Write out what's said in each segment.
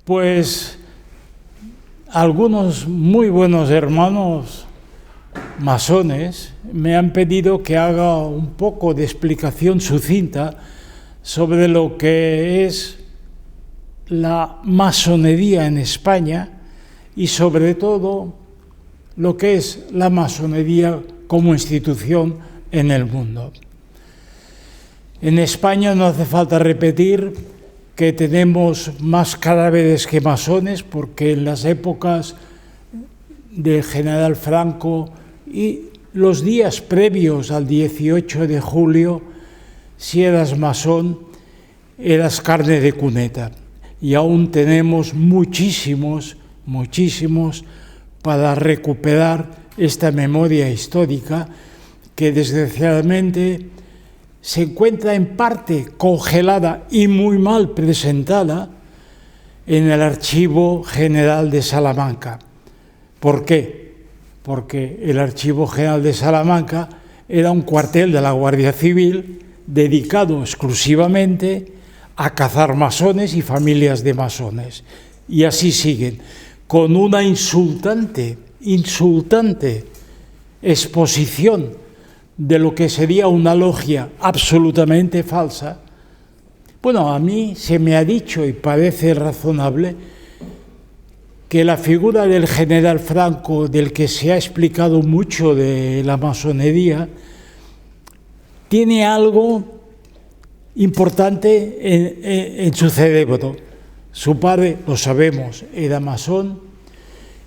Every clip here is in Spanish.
Pues algunos muy buenos hermanos masones me han pedido que haga un poco de explicación sucinta sobre lo que es la masonería en España y sobre todo lo que es la masonería como institución en el mundo. En España no hace falta repetir que tenemos más cadáveres que masones, porque en las épocas del general Franco y los días previos al 18 de julio, si eras masón, eras carne de cuneta. Y aún tenemos muchísimos para recuperar esta memoria histórica que desgraciadamente se encuentra en parte congelada y muy mal presentada en el Archivo General de Salamanca. ¿Por qué? Porque el Archivo General de Salamanca era un cuartel de la Guardia Civil dedicado exclusivamente a cazar masones y familias de masones. Y así siguen, con una insultante exposición de lo que sería una logia absolutamente falsa. Bueno, a mí se me ha dicho, y parece razonable, que la figura del general Franco, del que se ha explicado mucho de la masonería, tiene algo importante en su cerebro. Su padre, lo sabemos, era masón,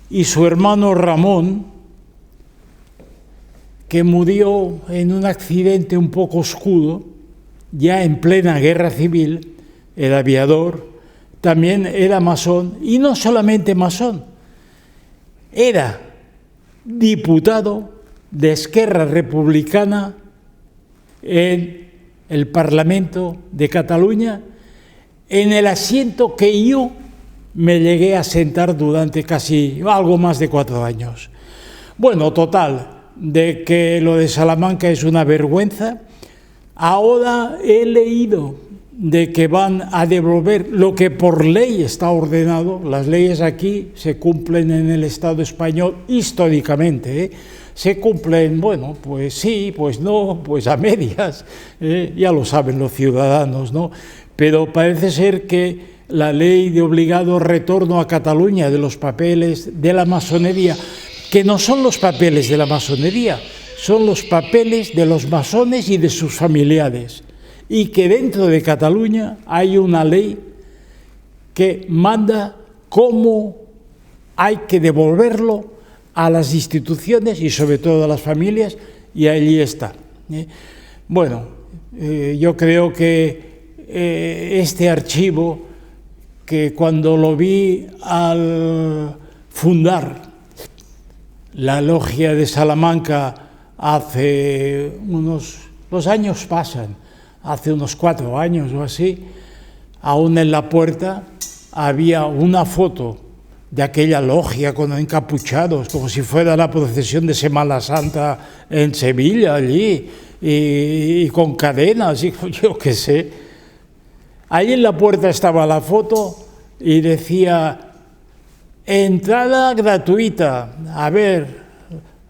y su hermano Ramón, que murió en un accidente un poco oscuro, ya en plena guerra civil, era aviador, también era masón, y no solamente masón, era diputado de Esquerra Republicana en el Parlamento de Cataluña, en el asiento que yo me llegué a sentar durante casi algo más de 4 años. Bueno, total, de que lo de Salamanca es una vergüenza. Ahora he leído de que van a devolver lo que por ley está ordenado. Las leyes aquí se cumplen en el Estado español históricamente, se cumplen, bueno, pues sí, pues no, pues a medias, ya lo saben los ciudadanos, ¿no? Pero parece ser que la ley de obligado retorno a Cataluña de los papeles de la masonería, que no son los papeles de la masonería, son los papeles de los masones y de sus familiares, y que dentro de Cataluña hay una ley que manda cómo hay que devolverlo a las instituciones y sobre todo a las familias, y allí está. Bueno, yo creo que este archivo, que cuando lo vi al fundar la logia de Salamanca hace los años pasan, hace unos 4 años o así, aún en la puerta había una foto de aquella logia con encapuchados, como si fuera la procesión de Semana Santa en Sevilla allí, y con cadenas, y yo qué sé. Ahí en la puerta estaba la foto y decía: entrada gratuita, a ver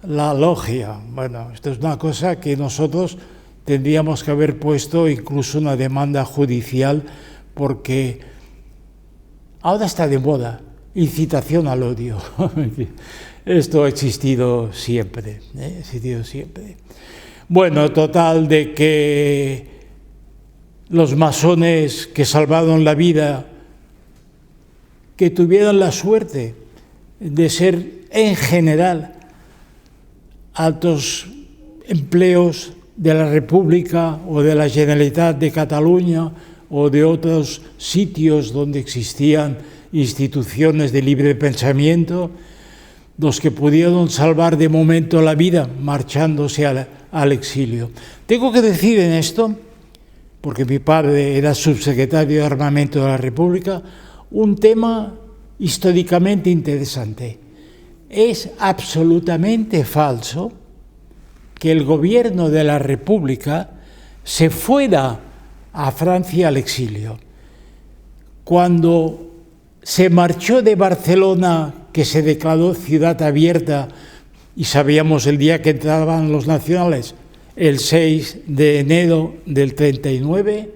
la logia. Bueno, esto es una cosa que nosotros tendríamos que haber puesto incluso una demanda judicial, porque ahora está de moda, incitación al odio. Esto ha existido siempre, Bueno, total, de que los masones que salvaron la vida, que tuvieron la suerte de ser en general altos empleos de la República o de la Generalitat de Cataluña o de otros sitios donde existían instituciones de libre pensamiento, los que pudieron salvar de momento la vida marchándose al exilio. Tengo que decir en esto, porque mi padre era subsecretario de Armamento de la República, un tema históricamente interesante. Es absolutamente falso que el gobierno de la República se fuera a Francia al exilio. Cuando se marchó de Barcelona, que se declaró ciudad abierta, y sabíamos el día que entraban los nacionales, el 6 de enero del 39,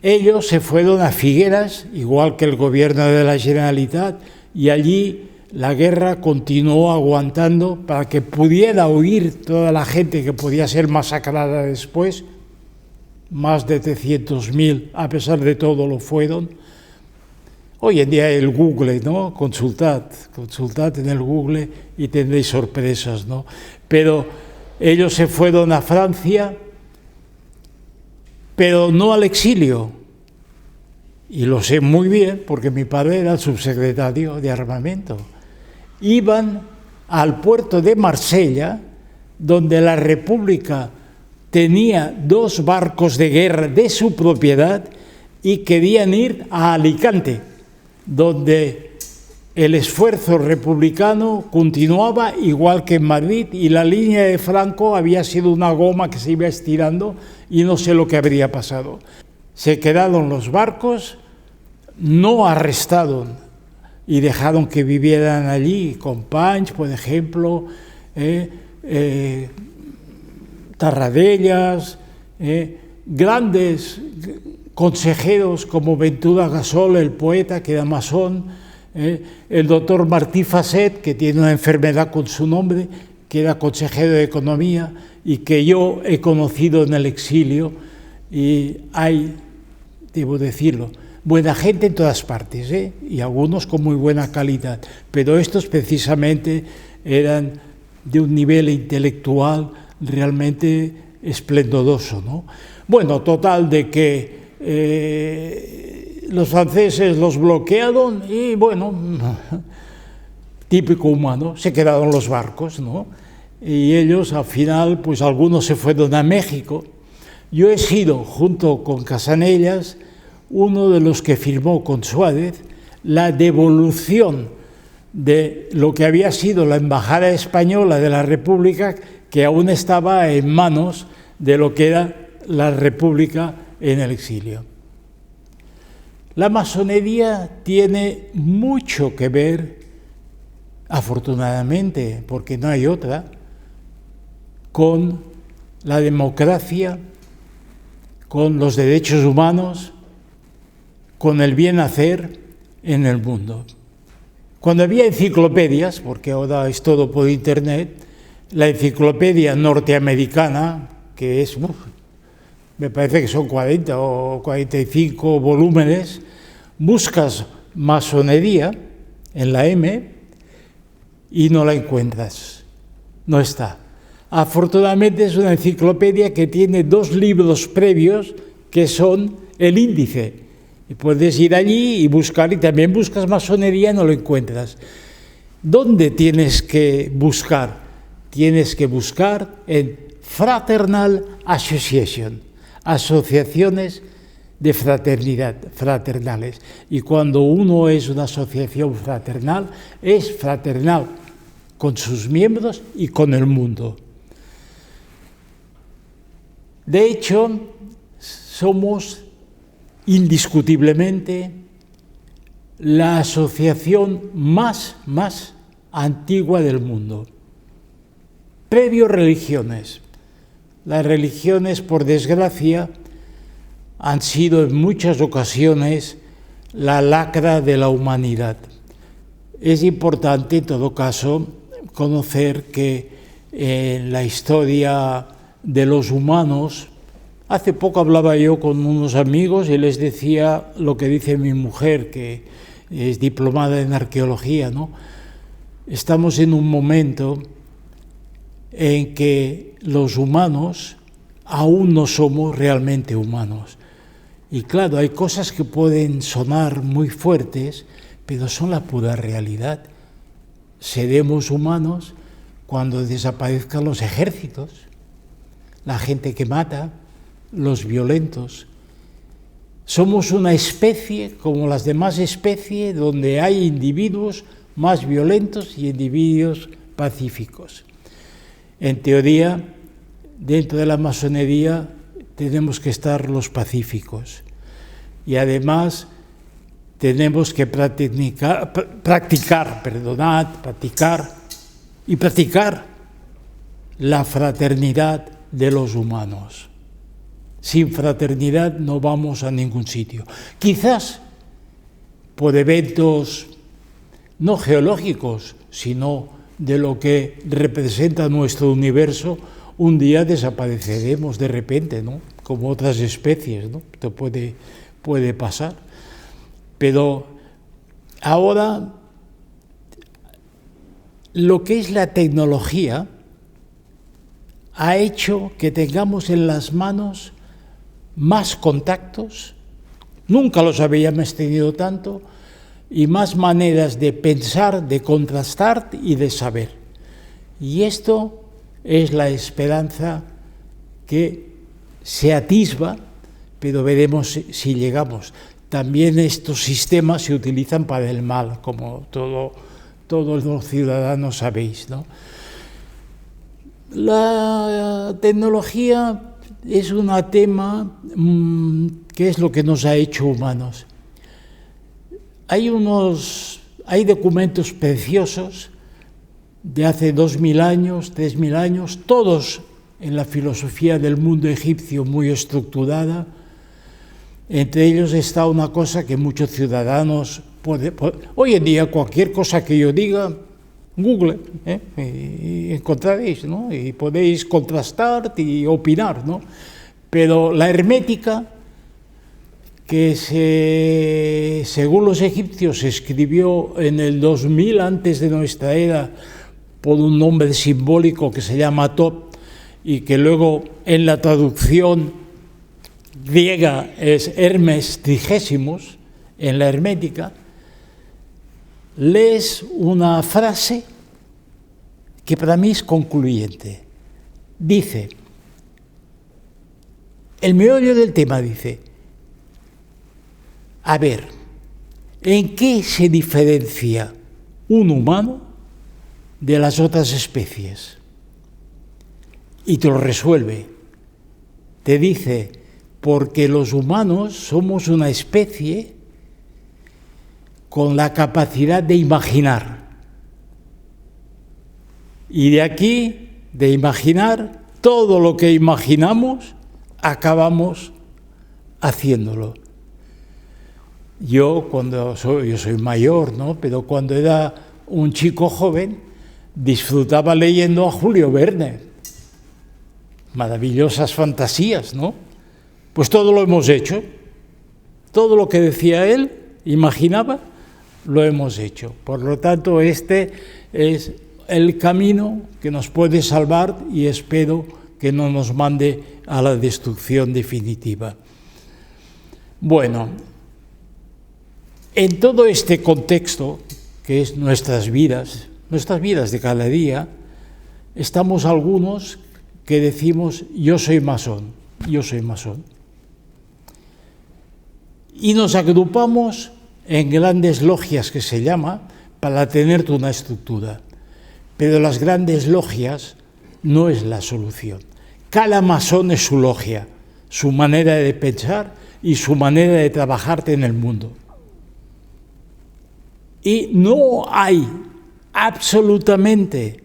ellos se fueron a Figueras, igual que el gobierno de la Generalitat, y allí la guerra continuó aguantando para que pudiera huir toda la gente que podía ser masacrada después. Más de 300.000, a pesar de todo, lo fueron. Hoy en día el Google, ¿no? Consultad en el Google y tendréis sorpresas, ¿no? Pero ellos se fueron a Francia, pero no al exilio. Y lo sé muy bien porque mi padre era el subsecretario de armamento. Iban al puerto de Marsella, donde la República tenía 2 barcos de guerra de su propiedad y querían ir a Alicante, donde el esfuerzo republicano continuaba igual que en Madrid y la línea de Franco había sido una goma que se iba estirando y no sé lo que habría pasado. Se quedaron los barcos, no arrestaron y dejaron que vivieran allí, con Panch, por ejemplo, Tarradellas, grandes consejeros como Ventura Gasol, el poeta, que era masón, el doctor Martí Fasset, que tiene una enfermedad con su nombre, que era consejero de Economía y que yo he conocido en el exilio, y hay, debo decirlo, buena gente en todas partes, y algunos con muy buena calidad, pero estos precisamente eran de un nivel intelectual realmente esplendoroso, ¿no? Bueno, total de que los franceses los bloquearon y, bueno, típico humano, se quedaron los barcos, ¿no? Y ellos, al final, pues algunos se fueron a México. Yo he sido, junto con Casanellas, uno de los que firmó con Suárez la devolución de lo que había sido la Embajada Española de la República, que aún estaba en manos de lo que era la República en el exilio. La masonería tiene mucho que ver, afortunadamente, porque no hay otra, con la democracia, con los derechos humanos, con el bien hacer en el mundo. Cuando había enciclopedias, porque ahora es todo por internet, la enciclopedia norteamericana, que es, me parece que son 40 o 45 volúmenes, buscas masonería en la M y no la encuentras, no está. Afortunadamente es una enciclopedia que tiene 2 libros previos que son el índice. Y puedes ir allí y buscar, y también buscas masonería y no lo encuentras. ¿Dónde tienes que buscar? Tienes que buscar en Fraternal Association, asociaciones de fraternidad, fraternales. Y cuando uno es una asociación fraternal, es fraternal con sus miembros y con el mundo. De hecho, somos indiscutiblemente la asociación más antigua del mundo. Previo religiones. Las religiones, por desgracia, han sido en muchas ocasiones la lacra de la humanidad. Es importante, en todo caso, conocer que en la historia de los humanos, hace poco hablaba yo con unos amigos y les decía lo que dice mi mujer, que es diplomada en arqueología, ¿no? Estamos en un momento en que los humanos aún no somos realmente humanos. Y claro, hay cosas que pueden sonar muy fuertes, pero son la pura realidad. Seremos humanos cuando desaparezcan los ejércitos, la gente que mata, los violentos. Somos una especie como las demás especies donde hay individuos más violentos y individuos pacíficos. En teoría, dentro de la masonería tenemos que estar los pacíficos. Y además, tenemos que practicar la fraternidad de los humanos. Sin fraternidad no vamos a ningún sitio. Quizás por eventos no geológicos, sino de lo que representa nuestro universo, un día desapareceremos de repente, ¿no? Como otras especies, ¿no? Esto puede pasar. Pero ahora, lo que es la tecnología ha hecho que tengamos en las manos más contactos, nunca los habíamos tenido tanto, y más maneras de pensar, de contrastar y de saber. Y esto es la esperanza que se atisba, pero veremos si llegamos. También estos sistemas se utilizan para el mal, como todos los ciudadanos sabéis, ¿no? La tecnología es un tema que es lo que nos ha hecho humanos. Hay documentos preciosos de hace 2000 años, 3000 años, todos en la filosofía del mundo egipcio muy estructurada. Entre ellos está una cosa que muchos ciudadanos hoy en día cualquier cosa que yo diga, Google, y encontraréis, ¿no? Y podéis contrastar y opinar, ¿no? Pero la hermética, que según los egipcios se escribió en el 2000 antes de nuestra era por un nombre simbólico que se llama Top, y que luego en la traducción griega es Hermes Trigésimos, en la hermética, lees una frase que para mí es concluyente. Dice, el meollo del tema dice, a ver, ¿en qué se diferencia un humano de las otras especies? Y te lo resuelve. Te dice, porque los humanos somos una especie con la capacidad de imaginar. Y de aquí, de imaginar, todo lo que imaginamos, acabamos haciéndolo. Yo soy mayor, ¿no? Pero cuando era un chico joven, disfrutaba leyendo a Julio Verne. Maravillosas fantasías, ¿no? Pues todo lo hemos hecho. Todo lo que decía él, imaginaba, lo hemos hecho. Por lo tanto, este es el camino que nos puede salvar y espero que no nos mande a la destrucción definitiva. Bueno, en todo este contexto, que es nuestras vidas de cada día, estamos algunos que decimos, yo soy masón. Y nos agrupamos en grandes logias que se llama, para tener una estructura. Pero las grandes logias no es la solución. Cada masón es su logia, su manera de pensar y su manera de trabajar en el mundo. Y no hay absolutamente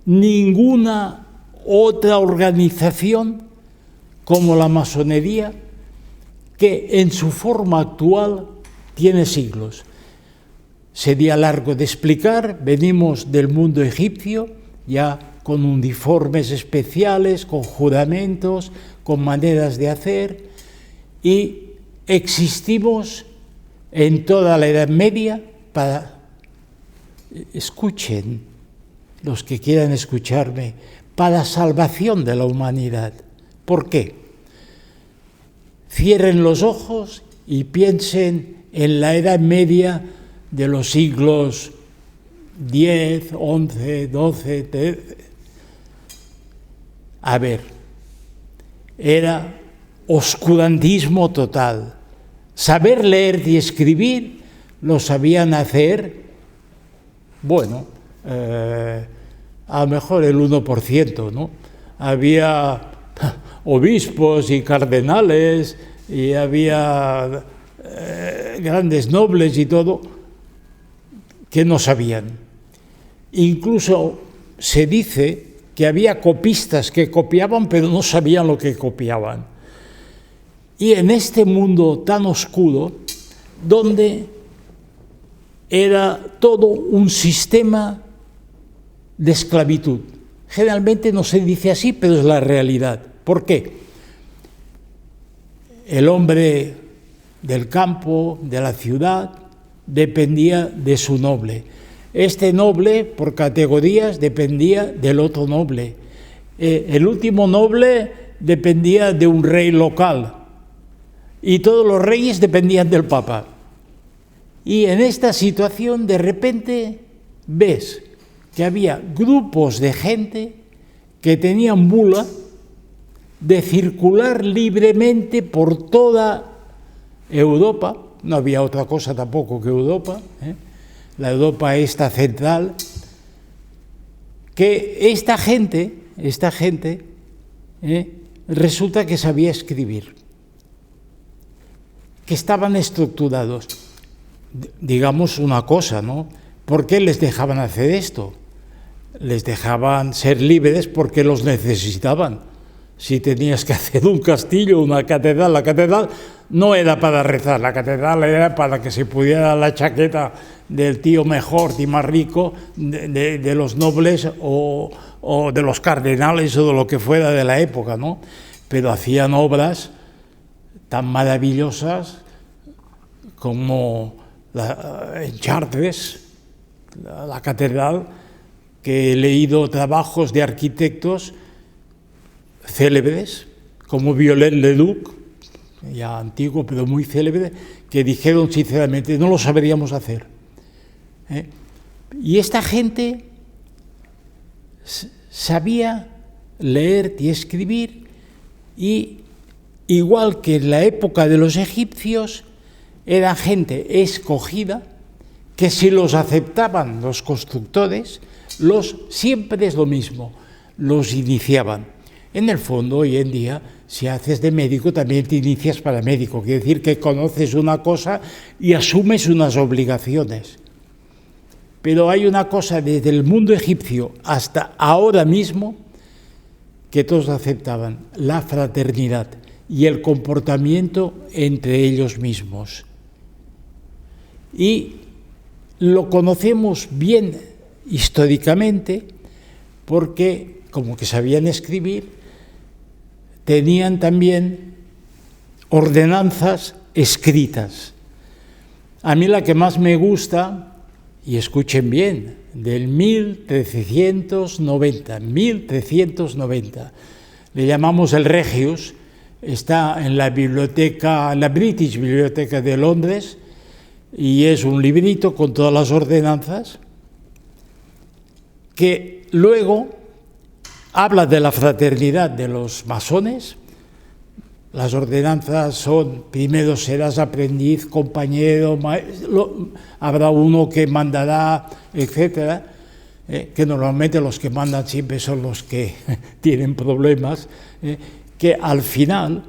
ninguna otra organización como la masonería que en su forma actual tiene siglos. Sería largo de explicar, venimos del mundo egipcio, ya con uniformes especiales, con juramentos, con maneras de hacer, y existimos en toda la Edad Media para, escuchen los que quieran escucharme, para la salvación de la humanidad. ¿Por qué? Cierren los ojos y piensen en la Edad Media de los siglos X, XI, XII, XIII. A ver, era oscurantismo total. Saber leer y escribir lo sabían hacer, bueno, a lo mejor el 1%, ¿no? Había obispos y cardenales y había grandes nobles y todo, que no sabían. Incluso se dice que había copistas que copiaban, pero no sabían lo que copiaban. Y en este mundo tan oscuro, donde era todo un sistema de esclavitud. Generalmente no se dice así, pero es la realidad. ¿Por qué? El hombre del campo, de la ciudad, dependía de su noble. Este noble, por categorías, dependía del otro noble. El último noble dependía de un rey local y todos los reyes dependían del Papa. Y en esta situación, de repente, ves que había grupos de gente que tenían bula de circular libremente por toda Europa. No había otra cosa tampoco que Europa, la Europa esta central, que esta gente resulta que sabía escribir, que estaban estructurados. Digamos una cosa, ¿no? ¿Por qué les dejaban hacer esto? Les dejaban ser libres porque los necesitaban. Si tenías que hacer un castillo, una catedral, la catedral no era para rezar, la catedral era para que se pudiera dar la chaqueta del tío mejor y más rico de los nobles o de los cardenales o de lo que fuera de la época, ¿no? Pero hacían obras tan maravillosas como en Chartres, la catedral, que he leído trabajos de arquitectos célebres, como Viollet-le-Duc, ya antiguo pero muy célebre, que dijeron sinceramente, no lo sabríamos hacer. Y esta gente sabía leer y escribir, y igual que en la época de los egipcios, era gente escogida que si los aceptaban los constructores, siempre es lo mismo, los iniciaban. En el fondo, hoy en día, si haces de médico, también te inicias para médico. Quiere decir que conoces una cosa y asumes unas obligaciones. Pero hay una cosa desde el mundo egipcio hasta ahora mismo que todos aceptaban: la fraternidad y el comportamiento entre ellos mismos. Y lo conocemos bien históricamente porque, como que sabían escribir, tenían también ordenanzas escritas. A mí la que más me gusta, y escuchen bien, del 1390, le llamamos el Regius, está en la biblioteca, la British Biblioteca de Londres, y es un librito con todas las ordenanzas que luego habla de la fraternidad de los masones. Las ordenanzas son: primero serás aprendiz, compañero, habrá uno que mandará, etcétera, que normalmente los que mandan siempre son los que tienen problemas, que al final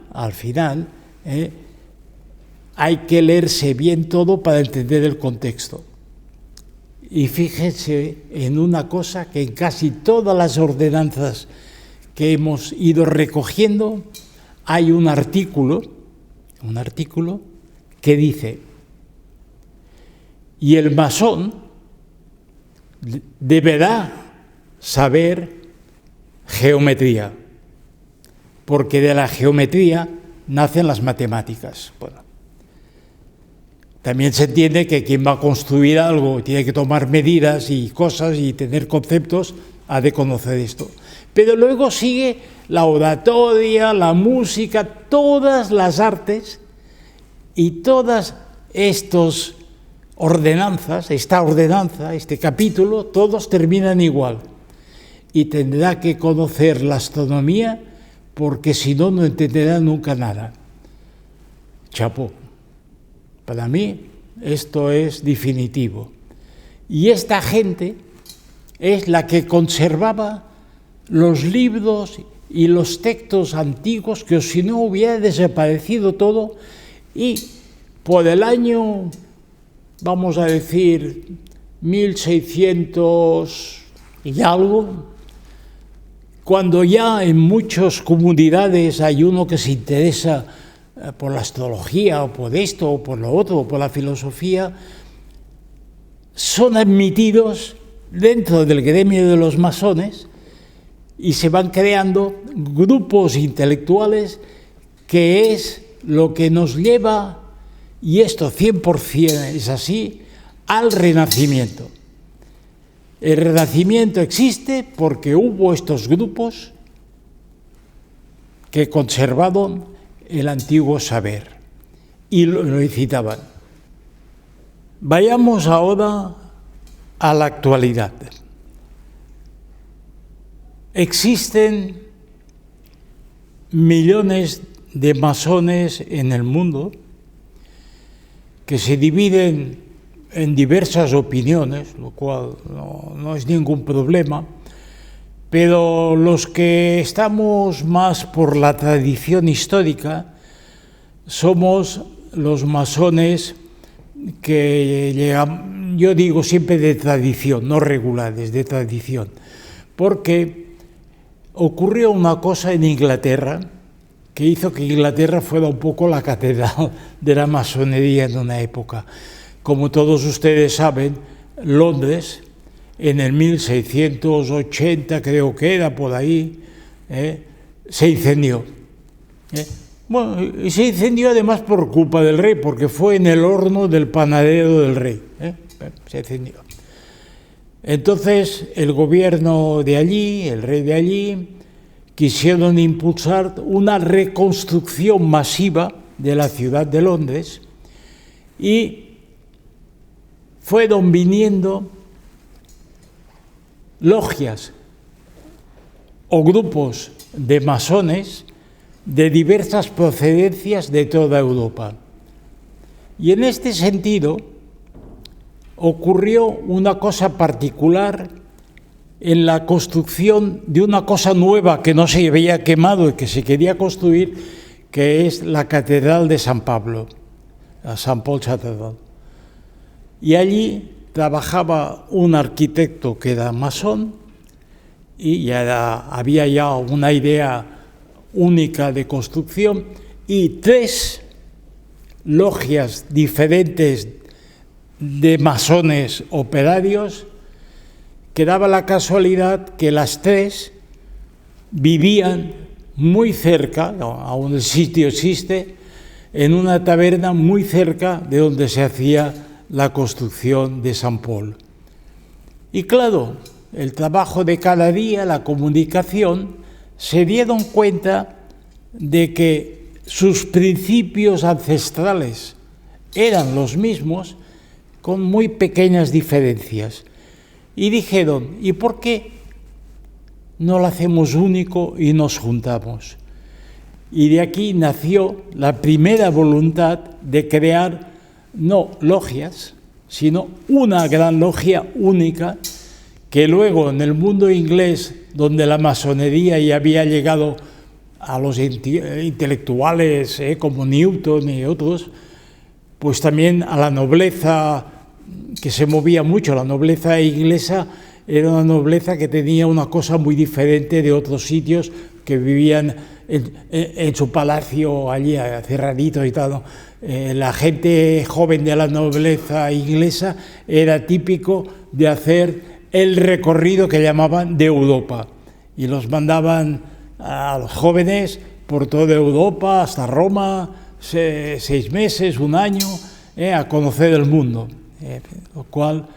hay que leerse bien todo para entender el contexto. Y fíjense en una cosa, que en casi todas las ordenanzas que hemos ido recogiendo hay un artículo que dice: y el masón deberá saber geometría, porque de la geometría nacen las matemáticas. Bueno, también se entiende que quien va a construir algo tiene que tomar medidas y cosas y tener conceptos, ha de conocer esto. Pero luego sigue la oratoria, la música, todas las artes, y todas estas ordenanzas, esta ordenanza, este capítulo, todos terminan igual. Y tendrá que conocer la astronomía, porque si no, no entenderá nunca nada. Chapo. Para mí esto es definitivo. Y esta gente es la que conservaba los libros y los textos antiguos, que si no hubiera desaparecido todo, y por el año, vamos a decir, 1600 y algo, cuando ya en muchas comunidades hay uno que se interesa por la astrología, o por esto, o por lo otro, o por la filosofía, son admitidos dentro del gremio de los masones y se van creando grupos intelectuales, que es lo que nos lleva, y esto 100% es así, al Renacimiento. El Renacimiento existe porque hubo estos grupos que conservaron el antiguo saber y lo incitaban. Vayamos ahora a la actualidad. Existen millones de masones en el mundo que se dividen en diversas opiniones, lo cual no es ningún problema, pero los que estamos más por la tradición histórica somos los masones que llegan, yo digo siempre de tradición, no regulares, de tradición, porque ocurrió una cosa en Inglaterra que hizo que Inglaterra fuera un poco la catedral de la masonería en una época. Como todos ustedes saben, Londres, en el 1680, creo que era por ahí, se incendió. Bueno, y se incendió además por culpa del rey, porque fue en el horno del panadero del rey. Se incendió. Entonces, el gobierno de allí, el rey de allí, quisieron impulsar una reconstrucción masiva de la ciudad de Londres y fueron viniendo logias o grupos de masones de diversas procedencias de toda Europa. Y en este sentido ocurrió una cosa particular en la construcción de una cosa nueva que no se había quemado y que se quería construir, que es la Catedral de San Pablo, la St. Paul's Cathedral. Y allí trabajaba un arquitecto que era masón y había ya una idea única de construcción y 3 logias diferentes de masones operarios, que daba la casualidad que las 3 vivían muy cerca, aún el sitio existe, en una taberna muy cerca de donde se hacía la construcción de San Paul. Y claro, el trabajo de cada día, la comunicación, se dieron cuenta de que sus principios ancestrales eran los mismos, con muy pequeñas diferencias. Y dijeron, ¿y por qué no lo hacemos único y nos juntamos? Y de aquí nació la primera voluntad de crear no logias, sino una gran logia única, que luego en el mundo inglés, donde la masonería ya había llegado a los intelectuales como Newton y otros, pues también a la nobleza, que se movía mucho. La nobleza inglesa era una nobleza que tenía una cosa muy diferente de otros sitios que vivían en su palacio allí cerradito y tal, ¿no? La gente joven de la nobleza inglesa era típico de hacer el recorrido que llamaban de Europa, y los mandaban a los jóvenes por toda Europa hasta Roma, 6 meses, 1 año, a conocer el mundo, lo cual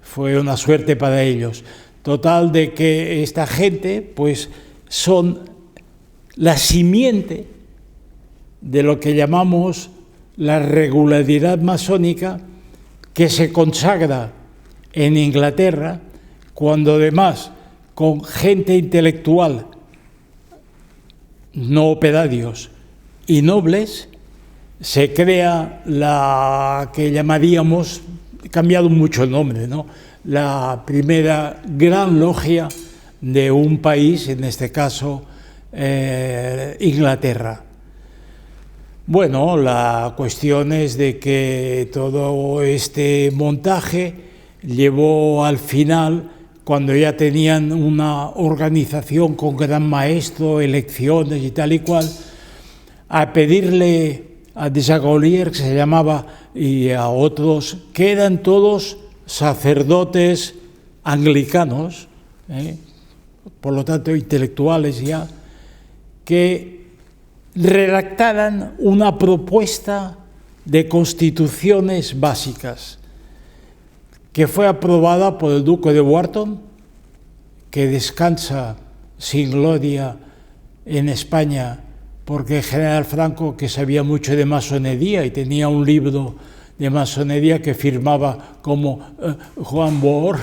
fue una suerte para ellos. Total, de que esta gente pues son la simiente de lo que llamamos la regularidad masónica, que se consagra en Inglaterra, cuando además con gente intelectual, no operarios y nobles, se crea la que llamaríamos, he cambiado mucho el nombre, ¿no?, la primera gran logia de un país, en este caso Inglaterra. Bueno, la cuestión es de que todo este montaje llevó al final, cuando ya tenían una organización con gran maestro, elecciones y tal y cual, a pedirle a Desaguliers, que se llamaba, y a otros, que eran todos sacerdotes anglicanos, por lo tanto intelectuales ya, que redactaran una propuesta de constituciones básicas, que fue aprobada por el duque de Wharton, que descansa sin gloria en España, porque el general Franco, que sabía mucho de masonería y tenía un libro de masonería que firmaba como Juan Bohr,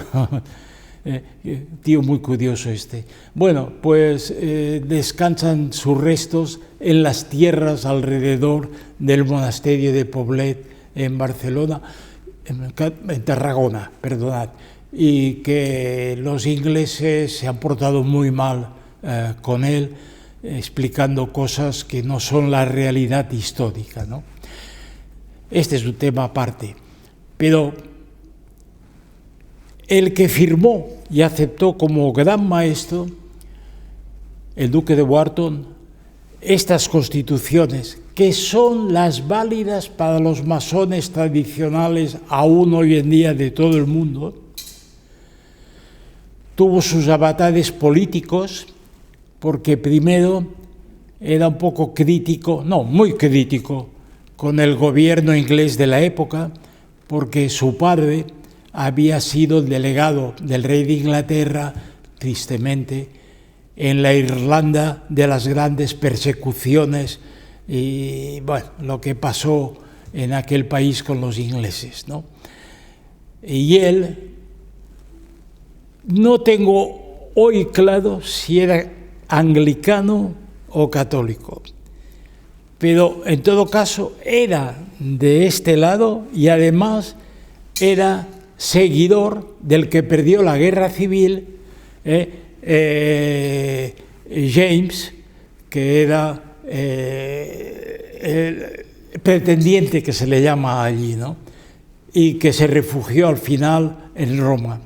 tío muy curioso este. Bueno, pues descansan sus restos en las tierras alrededor del monasterio de Poblet en Barcelona, en Tarragona, perdonad, y que los ingleses se han portado muy mal con él, explicando cosas que no son la realidad histórica, ¿no? Este es un tema aparte, pero el que firmó y aceptó como gran maestro, el duque de Wharton, estas constituciones, que son las válidas para los masones tradicionales aún hoy en día de todo el mundo, tuvo sus avatares políticos, porque primero era un poco crítico, no, muy crítico, con el gobierno inglés de la época, porque su padre había sido el delegado del rey de Inglaterra, tristemente, en la Irlanda de las grandes persecuciones y, bueno, lo que pasó en aquel país con los ingleses, ¿no? Y él, no tengo hoy claro si era anglicano o católico, pero en todo caso era de este lado y además era seguidor del que perdió la guerra civil, James, que era el pretendiente que se le llama allí, ¿no? Y que se refugió al final en Roma,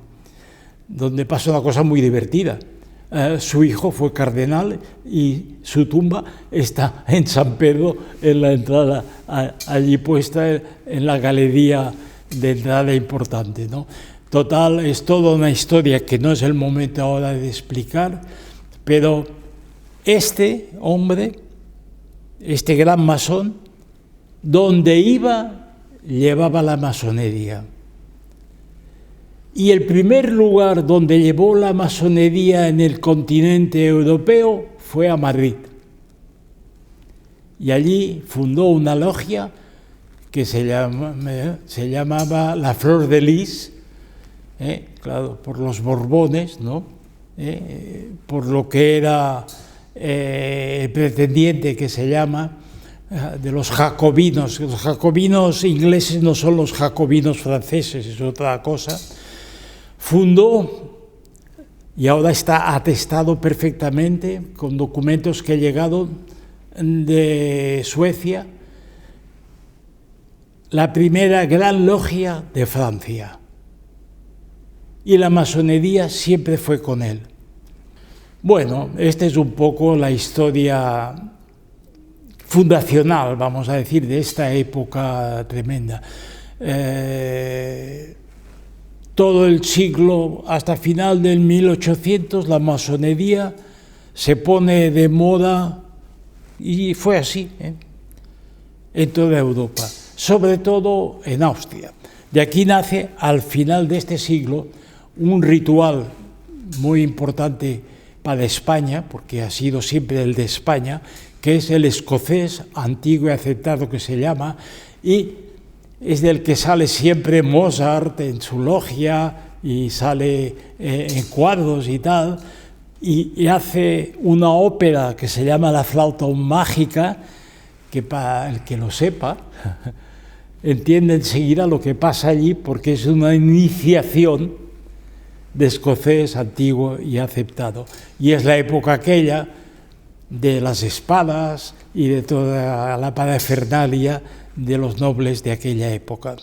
donde pasó una cosa muy divertida. Su hijo fue cardenal y su tumba está en San Pedro, en la entrada, allí puesta en la galería de entrada importante, ¿no? Total, es toda una historia que no es el momento ahora de explicar, pero este hombre, este gran masón, donde iba, llevaba la masonería. Y el primer lugar donde llevó la masonería en el continente europeo fue a Madrid. Y allí fundó una logia que se llamaba La Flor de Lis, claro, por los Borbones, ¿no? Por lo que era el pretendiente que se llama de los jacobinos. Los jacobinos ingleses no son los jacobinos franceses, es otra cosa. Fundó, y ahora está atestado perfectamente con documentos que llegaron de Suecia, la primera gran logia de Francia. Y la masonería siempre fue con él. Bueno, esta es un poco la historia fundacional, vamos a decir, de esta época tremenda. Todo el siglo, hasta final del 1800, la masonería se pone de moda, y fue así, en toda Europa, sobre todo en Austria. De aquí nace, al final de este siglo, un ritual muy importante para España, porque ha sido siempre el de España, que es el escocés antiguo y aceptado, que se llama, y es del que sale siempre Mozart en su logia y sale en cuadros y tal, y hace una ópera que se llama La Flauta Mágica, que para el que lo sepa entiende enseguida lo que pasa allí, porque es una iniciación de escocés antiguo y aceptado. Y es la época aquella de las espadas y de toda la parafernalia de los nobles de aquella época.